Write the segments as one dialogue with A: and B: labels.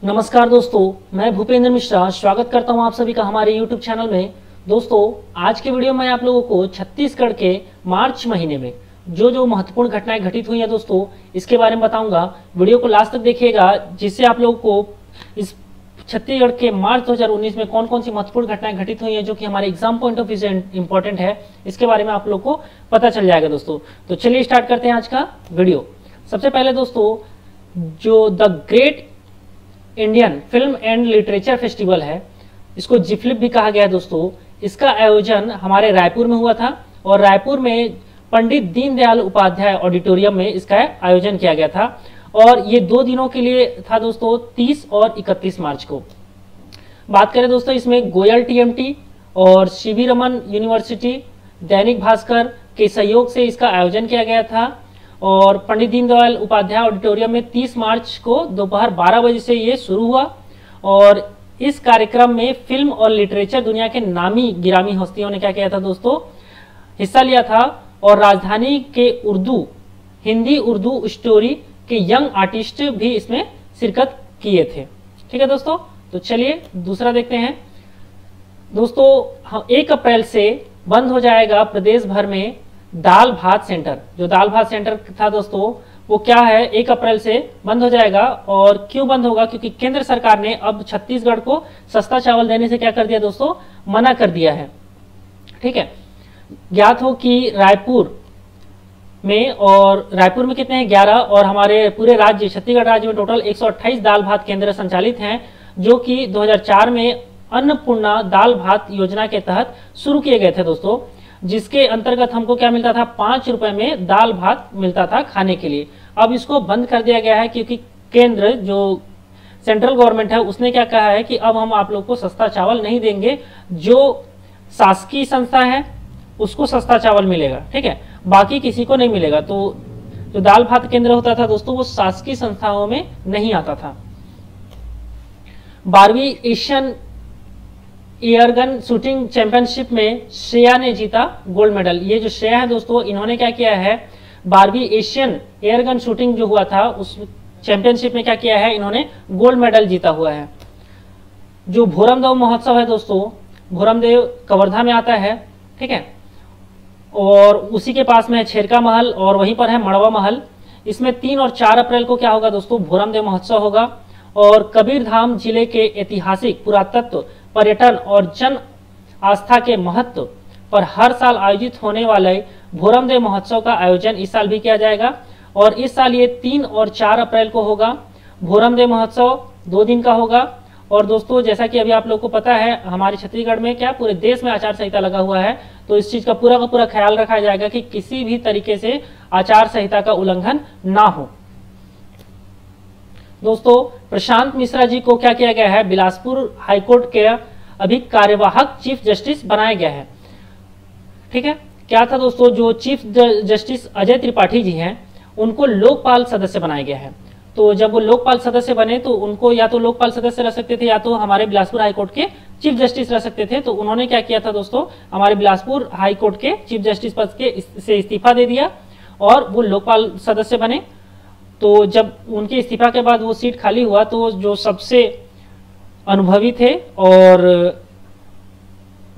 A: नमस्कार दोस्तों, मैं भूपेंद्र मिश्रा स्वागत करता हूं आप सभी का हमारे YouTube चैनल में। दोस्तों, आज के वीडियो में आप लोगों को छत्तीसगढ़ के मार्च महीने में जो महत्वपूर्ण घटनाएं घटित हुई हैं दोस्तों, इसके बारे में बताऊंगा। वीडियो को लास्ट तक देखिएगा, जिससे आप लोगों को इस छत्तीसगढ़ के मार्च 2019 में कौन कौन सी महत्वपूर्ण घटनाएं घटित हुई हैं जो कि हमारे एग्जाम पॉइंट ऑफ व्यू से इंपॉर्टेंट है, इसके बारे में आप लोग को पता चल जाएगा दोस्तों। तो चलिए स्टार्ट करते हैं आज का वीडियो। सबसे पहले दोस्तों, जो the great Indian film and literature festival है, इसको जिफ्लिप भी कहा गया है दोस्तों। इसका आयोजन हमारे रायपुर में हुआ था और रायपुर में पंडित दीनदयाल उपाध्याय ऑडिटोरियम में इसका आयोजन किया गया था और ये 2 दिनों के लिए था दोस्तों, 30 और 31 मार्च को। बात करें दोस्तों, इसमें गोयल टीएमटी और सीवी रमन यूनिवर्सिटी, दैनिक भास्कर के सहयोग से इसका आयोजन किया गया था और पंडित दीनदयाल उपाध्याय ऑडिटोरियम में 30 मार्च को दोपहर 12 बजे से ये शुरू हुआ और इस कार्यक्रम में फिल्म और लिटरेचर दुनिया के नामी गिरामी हस्तियों ने क्या किया था दोस्तों, हिस्सा लिया था और राजधानी के हिंदी उर्दू स्टोरी के यंग आर्टिस्ट भी इसमें शिरकत किए थे। ठीक है दोस्तों, तो चलिए दूसरा देखते हैं। दोस्तों, 1 अप्रैल से बंद हो जाएगा प्रदेश भर में दाल भात सेंटर। जो दाल भात सेंटर था दोस्तों, वो क्या है, 1 अप्रैल से बंद हो जाएगा। और क्यों बंद होगा, क्योंकि केंद्र सरकार ने अब छत्तीसगढ़ को सस्ता चावल देने से क्या कर दिया दोस्तों, मना कर दिया है। ठीक है, ज्ञात हो कि रायपुर में कितने हैं, 11 और हमारे पूरे राज्य छत्तीसगढ़ राज्य में टोटल 128 दाल भात केंद्र संचालित हैं, जो कि 2004 में अन्नपूर्णा दाल भात योजना के तहत शुरू किए गए थे दोस्तों, जिसके अंतर्गत हमको क्या मिलता था, 5 रुपए में दाल भात मिलता था खाने के लिए। अब इसको बंद कर दिया गया है क्योंकि केंद्र जो सेंट्रल गवर्नमेंट है उसने क्या कहा है कि अब हम आप लोग को सस्ता चावल नहीं देंगे, जो शासकीय संस्था है उसको सस्ता चावल मिलेगा। ठीक है, बाकी किसी को नहीं मिलेगा। तो जो दाल भात केंद्र होता था दोस्तों, वो शासकीय संस्थाओं में नहीं आता था। 12वीं एशियन एयरगन शूटिंग चैंपियनशिप में श्रेया ने जीता गोल्ड मेडल। ये जो श्रेया है दोस्तों, इन्होंने क्या किया है, 12वीं एशियन एयरगन शूटिंग जो हुआ था उस चैंपियनशिप में क्या किया है, इन्होंने गोल्ड मेडल जीता हुआ है। जो भोरमदेव महोत्सव है दोस्तों, भोरमदेव कवर्धा में आता है। ठीक है, और उसी के पास में है छेरका महल और वहीं पर है मड़वा महल। इसमें 3 और 4 अप्रैल को क्या होगा दोस्तों, भोरमदेव महोत्सव होगा। और कबीरधाम जिले के ऐतिहासिक पुरातत्व, पर्यटन और जन आस्था के महत्व पर हर साल आयोजित होने वाले भोरमदेव महोत्सव का आयोजन इस साल भी किया जाएगा और इस साल ये 3 और 4 अप्रैल को होगा। भोरमदेव महोत्सव 2 दिन का होगा। और दोस्तों, जैसा कि अभी आप लोग को पता है, हमारे छत्तीसगढ़ में क्या पूरे देश में आचार संहिता लगा हुआ है, तो इस चीज का पूरा ख्याल रखा जाएगा कि किसी भी तरीके से आचार संहिता का उल्लंघन ना हो। दोस्तों, प्रशांत मिश्रा जी को क्या किया गया है, बिलासपुर हाईकोर्ट के अभी कार्यवाहक चीफ जस्टिस बनाया गया है। ठीक है, क्या था दोस्तों, जो चीफ जस्टिस अजय त्रिपाठी जी हैं, उनको लोकपाल सदस्य बनाया गया है। तो जब वो लोकपाल सदस्य बने तो उनको या तो लोकपाल सदस्य रह सकते थे या तो हमारे बिलासपुर हाईकोर्ट के चीफ जस्टिस रह सकते थे। तो उन्होंने क्या किया था दोस्तों, हमारे बिलासपुर हाईकोर्ट के चीफ जस्टिस पद से इस्तीफा दे दिया और वो लोकपाल सदस्य बने। तो जब उनके इस्तीफा के बाद वो सीट खाली हुआ तो जो सबसे अनुभवी थे और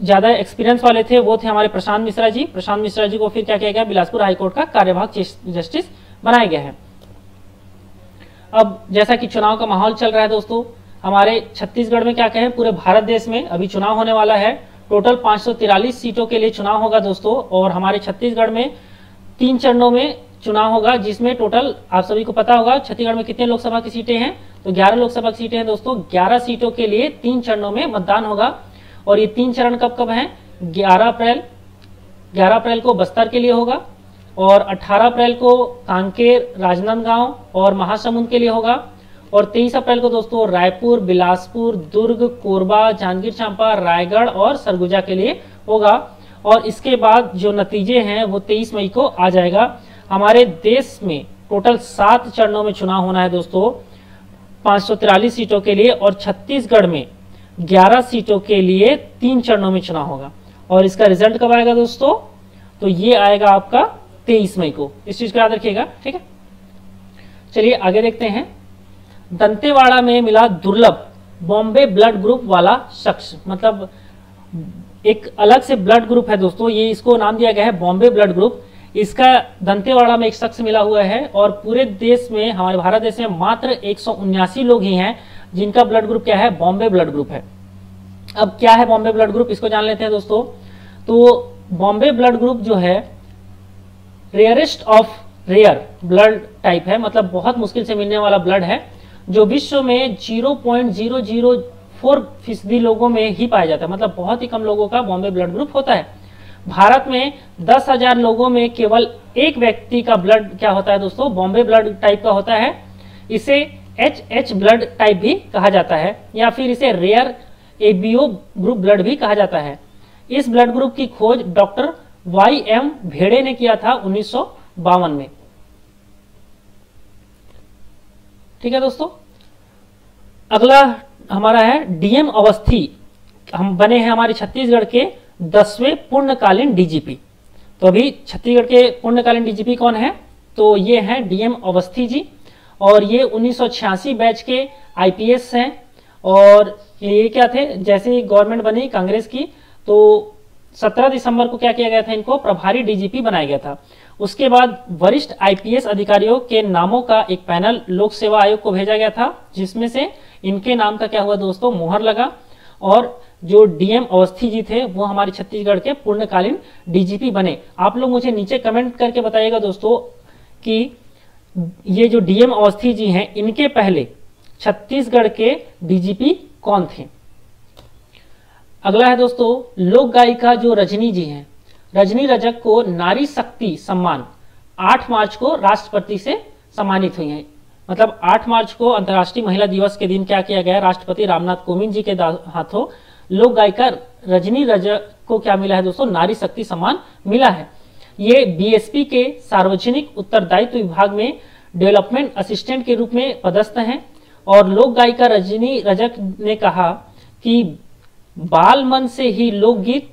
A: ज्यादा एक्सपीरियंस वाले थे वो थे हमारे प्रशांत मिश्रा जी। प्रशांत मिश्रा जी को फिर क्या किया गया, बिलासपुर हाईकोर्ट का कार्यवाहक चीफ जस्टिस बनाया गया है। अब जैसा कि चुनाव का माहौल चल रहा है दोस्तों, हमारे छत्तीसगढ़ में क्या कहें, पूरे भारत देश में अभी चुनाव होने वाला है। टोटल 543 सीटों के लिए चुनाव होगा दोस्तों और हमारे छत्तीसगढ़ में 3 चरणों में चुनाव होगा, जिसमें टोटल आप सभी को पता होगा छत्तीसगढ़ में कितने लोकसभा की सीटें हैं, तो 11 लोकसभा की सीटें हैं दोस्तों। 11 सीटों के लिए 3 चरणों में मतदान होगा और ये 3 चरण कब कब हैं, 11 अप्रैल को बस्तर के लिए होगा और 18 अप्रैल को कांकेर, राजनांदगांव और महासमुंद के लिए होगा और 23 अप्रैल को दोस्तों रायपुर, बिलासपुर, दुर्ग, कोरबा, जांजगीर चांपा, रायगढ़ और सरगुजा के लिए होगा। और इसके बाद जो नतीजे हैं वो 23 मई को आ जाएगा। हमारे देश में टोटल 7 चरणों में चुनाव होना है दोस्तों, 543 सीटों के लिए और छत्तीसगढ़ में 11 सीटों के लिए 3 चरणों में चुनाव होगा। और इसका रिजल्ट कब आएगा दोस्तों, तो ये आएगा आपका 23 मई को। इस चीज को याद रखिएगा। ठीक है, चलिए आगे देखते हैं। दंतेवाड़ा में मिला दुर्लभ बॉम्बे ब्लड ग्रुप वाला शख्स, मतलब एक अलग से ब्लड ग्रुप है दोस्तों, ये इसको नाम दिया गया है बॉम्बे ब्लड ग्रुप। इसका दंतेवाड़ा में एक शख्स मिला हुआ है और पूरे देश में, हमारे भारत देश में मात्र 179 लोग ही हैं जिनका ब्लड ग्रुप क्या है, बॉम्बे ब्लड ग्रुप है। अब क्या है बॉम्बे ब्लड ग्रुप, इसको जान लेते हैं दोस्तों। तो बॉम्बे ब्लड ग्रुप जो है rarest of rare blood type है, मतलब बहुत मुश्किल से मिलने वाला ब्लड है, जो विश्व में 0.004% लोगों में ही पाया जाता है, मतलब बहुत ही कम लोगों का बॉम्बे ब्लड ग्रुप होता है। भारत में 10,000 लोगों में केवल एक व्यक्ति का ब्लड क्या होता है दोस्तों, बॉम्बे ब्लड टाइप का होता है। इसे एच ब्लड टाइप भी कहा जाता है या फिर इसे रेयर एबीओ ग्रुप ब्लड भी कहा जाता है। इस ब्लड ग्रुप की खोज डॉक्टर YM भेड़े ने किया था 1952 में। ठीक है दोस्तों, अगला हमारा है डीएम अवस्थी, हम बने हैं हमारे छत्तीसगढ़ के 10वें पूर्णकालीन डीजीपी। तो अभी छत्तीसगढ़ के पूर्णकालीन डीजीपी कौन है, तो ये हैं डीएम अवस्थी जी, और ये 1986 बैच के आईपीएस हैं। और ये क्या थे, जैसे ही गवर्नमेंट बनी कांग्रेस की तो 17 दिसंबर को क्या किया गया था, इनको प्रभारी डीजीपी बनाया गया था। उसके बाद वरिष्ठ आईपीएस अधिकारियों के नामों का एक पैनल लोक सेवा आयोग को भेजा गया था, जिसमें से इनके नाम का क्या हुआ दोस्तों, मोहर लगा। और जो डीएम अवस्थी जी थे वो हमारे छत्तीसगढ़ के पूर्णकालीन डीजीपी बने। आप लोग मुझे नीचे कमेंट करके बताइएगा दोस्तों कि ये जो डीएम अवस्थी जी हैं, इनके पहले छत्तीसगढ़ के डीजीपी कौन थे। अगला है दोस्तों लोक गायिका जो रजनी जी हैं, रजनी रजक को नारी शक्ति सम्मान 8 मार्च को राष्ट्रपति से सम्मानित हुई हैं। मतलब 8 मार्च को अंतर्राष्ट्रीय महिला दिवस के दिन क्या किया गया, राष्ट्रपति रामनाथ कोविंद जी के हाथों लोक गायिका रजनी रजक को क्या मिला है दोस्तों, नारी शक्ति सम्मान मिला है। ये बीएसपी के सार्वजनिक उत्तरदायित्व विभाग में डेवलपमेंट असिस्टेंट के रूप में पदस्थ हैं। और लोक गायिका रजनी रजक ने कहा कि बाल मन से ही लोकगीत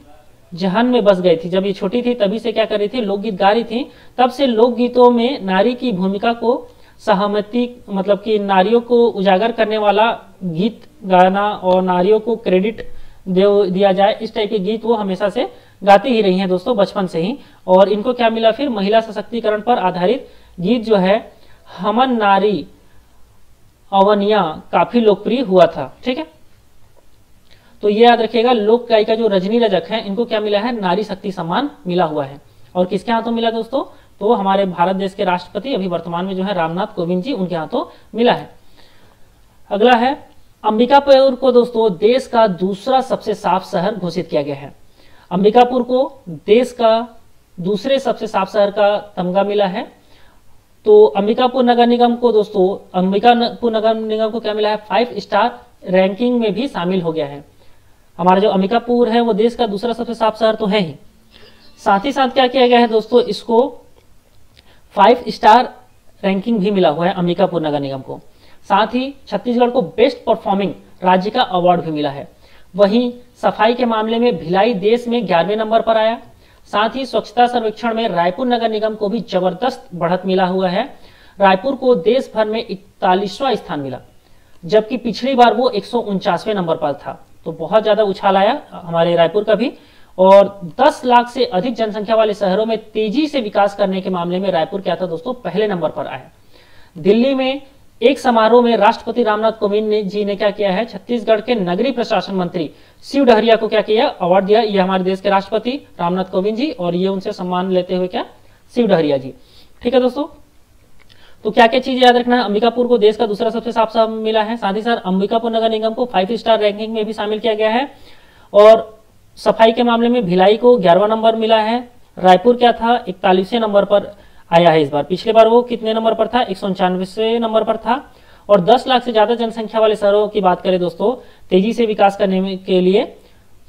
A: जहन में बस गई थी। जब ये छोटी थी तभी से क्या कर रही थी, लोकगीत गा रही थी। तब से लोकगीतों में नारी की भूमिका को सहमति, मतलब कि नारियों को उजागर करने वाला गीत गाना और नारियों को क्रेडिट दिया जाए, इस टाइप के गीत वो हमेशा से गाती ही रही हैं दोस्तों, बचपन से ही। और इनको क्या मिला फिर, महिला सशक्तिकरण पर आधारित गीत जो है हमन नारी अवनिया काफी लोकप्रिय हुआ था। ठीक है, तो ये याद रखिएगा, लोक गायिका जो रजनी रजक हैं इनको क्या मिला है, नारी शक्ति सम्मान मिला हुआ है। और किसके हाथों मिला दोस्तों, तो हमारे भारत देश के राष्ट्रपति अभी वर्तमान में जो है रामनाथ कोविंद जी, उनके हाथों मिला है। अगला है अंबिकापुर को दोस्तों देश का दूसरा सबसे साफ शहर घोषित किया गया है। अंबिकापुर को देश का दूसरे सबसे साफ शहर का तमगा मिला है। तो अंबिकापुर नगर निगम को दोस्तों, अंबिकापुर नगर निगम को क्या मिला है, 5 स्टार रैंकिंग में भी शामिल हो गया है। हमारा जो अंबिकापुर है वो देश का दूसरा सबसे साफ शहर तो है ही, साथ ही साथ क्या किया गया है दोस्तों, इसको 5 स्टार रैंकिंग भी मिला हुआ है अंबिकापुर नगर निगम को। साथ ही छत्तीसगढ़ को बेस्ट परफॉर्मिंग राज्य का अवार्ड भी मिला है। वहीं सफाई के मामले में भिलाई देश में 11वें नंबर पर आया। साथ ही स्वच्छता सर्वेक्षण में रायपुर नगर निगम को भी जबरदस्त बढ़त मिला हुआ है। रायपुर को देश भर में 41वां स्थान मिला, जबकि पिछली बार वो 149वें नंबर पर था। तो बहुत ज्यादा उछाल आया हमारे रायपुर का भी। और 10 लाख से अधिक जनसंख्या वाले शहरों में तेजी से विकास करने के मामले में रायपुर क्या था दोस्तों, पहले नंबर पर आया। दिल्ली में एक समारोह में राष्ट्रपति रामनाथ कोविंद जी ने क्या किया है, छत्तीसगढ़ के नगरीय प्रशासन मंत्री शिव डहरिया को क्या किया, अवार्ड दिया। ये हमारे देश के राष्ट्रपति रामनाथ कोविंद जी, और ये उनसे सम्मान लेते हुए क्या, शिव डहरिया जी। ठीक है दोस्तों, तो क्या क्या चीज याद रखना है, अंबिकापुर को देश का दूसरा सबसे साफ शहर मिला है। साथ ही साथ अंबिकापुर नगर निगम को 5 स्टार रैंकिंग में भी शामिल किया गया है। और सफाई के मामले में भिलाई को 11वां नंबर मिला है। रायपुर क्या था, 41वें नंबर पर आया है इस बार। पिछले बार वो कितने नंबर पर था, 195वें नंबर पर था। और 10 लाख से ज्यादा जनसंख्या वाले शहरों की बात करें दोस्तों, तेजी से विकास करने के लिए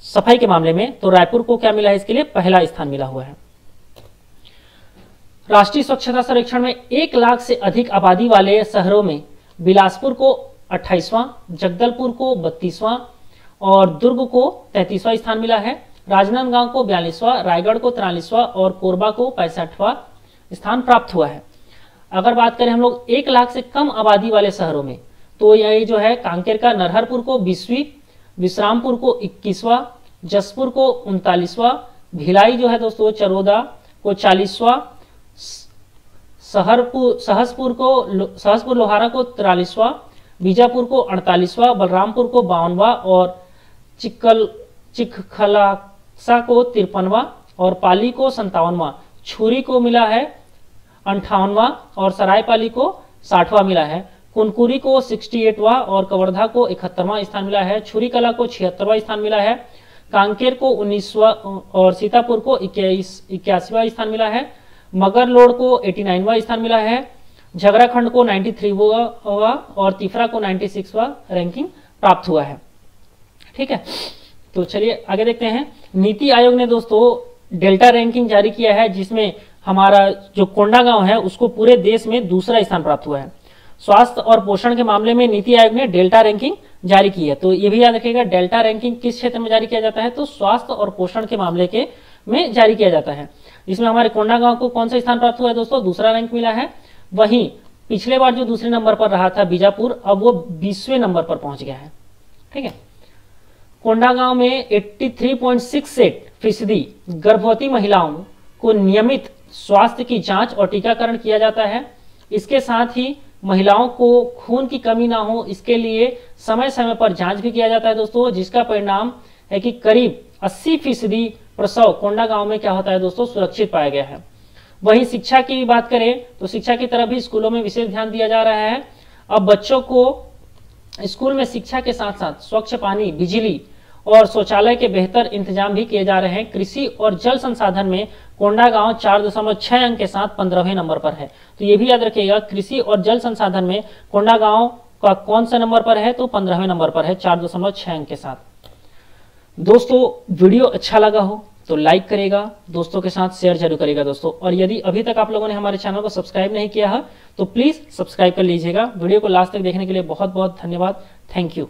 A: सफाई के मामले में, तो रायपुर को क्या मिला है, इसके लिए पहला स्थान मिला हुआ है। राष्ट्रीय स्वच्छता सर्वेक्षण में 1 लाख से अधिक आबादी वाले शहरों में बिलासपुर को 28वां, जगदलपुर को 32वां और दुर्ग को 33वां स्थान मिला है। राजनांदगांव को 42वां, रायगढ़ को 43वां और कोरबा को 65वां स्थान प्राप्त हुआ है। अगर बात करें हम लोग 1 लाख से कम आबादी वाले शहरों में, तो यही जो है कांकेर का नरहरपुर को 20वीं, विश्रामपुर को 21वां, जसपुर को 39वां, भिलाई जो है दोस्तों चरोदा को 40वां, सहसपुर लोहारा को 43वां, बीजापुर को 48वां, बलरामपुर को 52वां और चिखखलासा को 53वां और पाली को 57वां, छुरी को मिला है 58वां और सरायपाली को 60वां मिला है। कुनकुरी को 68वां और कवर्धा को 71वां स्थान मिला है। छुरी कला को 76वां स्थान मिला है। कांकेर को 19वां और सीतापुर को 81वां स्थान मिला है। मगरलोड को 89वां स्थान मिला है। झगराखंड को 93वां और तिफरा को 96वां रैंकिंग प्राप्त हुआ है। ठीक है, तो चलिए आगे देखते हैं। नीति आयोग ने दोस्तों डेल्टा रैंकिंग जारी किया है, जिसमें हमारा जो कोंडागांव है उसको पूरे देश में दूसरा स्थान प्राप्त हुआ है। स्वास्थ्य और पोषण के मामले में नीति आयोग ने डेल्टा रैंकिंग जारी की है। तो ये भी याद रखिएगा, डेल्टा रैंकिंग किस क्षेत्र में जारी किया जाता है, तो स्वास्थ्य और पोषण के मामले के में जारी किया जाता है। इसमें हमारे कोंडागांव को कौन सा स्थान प्राप्त हुआ है दोस्तों, दूसरा रैंक मिला है। वहीं पिछले बार जो दूसरे नंबर पर रहा था बीजापुर, अब वो 20वें नंबर पर पहुंच गया है। ठीक है, कोंडागांव में 83.68% गर्भवती महिलाओं को नियमित स्वास्थ्य की जांच और टीकाकरण किया जाता है। इसके साथ ही महिलाओं को खून की कमी ना हो, इसके लिए समय समय पर जांच भी किया जाता है दोस्तों, जिसका परिणाम है कि करीब 80% प्रसव कोंडागांव में क्या होता है दोस्तों, सुरक्षित पाया गया है। वहीं शिक्षा की बात करें तो शिक्षा की तरफ भी स्कूलों में विशेष ध्यान दिया जा रहा है। अब बच्चों को स्कूल में शिक्षा के साथ साथ स्वच्छ पानी, बिजली और शौचालय के बेहतर इंतजाम भी किए जा रहे हैं। कृषि और जल संसाधन में कोंडागांव 4.6 अंक के साथ 15वें नंबर पर है। तो ये भी याद रखिएगा, कृषि और जल संसाधन में कोंडागांव का कौन सा नंबर पर है, तो 15वें नंबर पर है 4.6 अंक के साथ। दोस्तों वीडियो अच्छा लगा हो तो लाइक करेगा, दोस्तों के साथ शेयर जरूर करेगा दोस्तों। और यदि अभी तक आप लोगों ने हमारे चैनल को सब्सक्राइब नहीं किया है तो प्लीज सब्सक्राइब कर लीजिएगा। वीडियो को लास्ट तक देखने के लिए बहुत बहुत धन्यवाद। Thank you.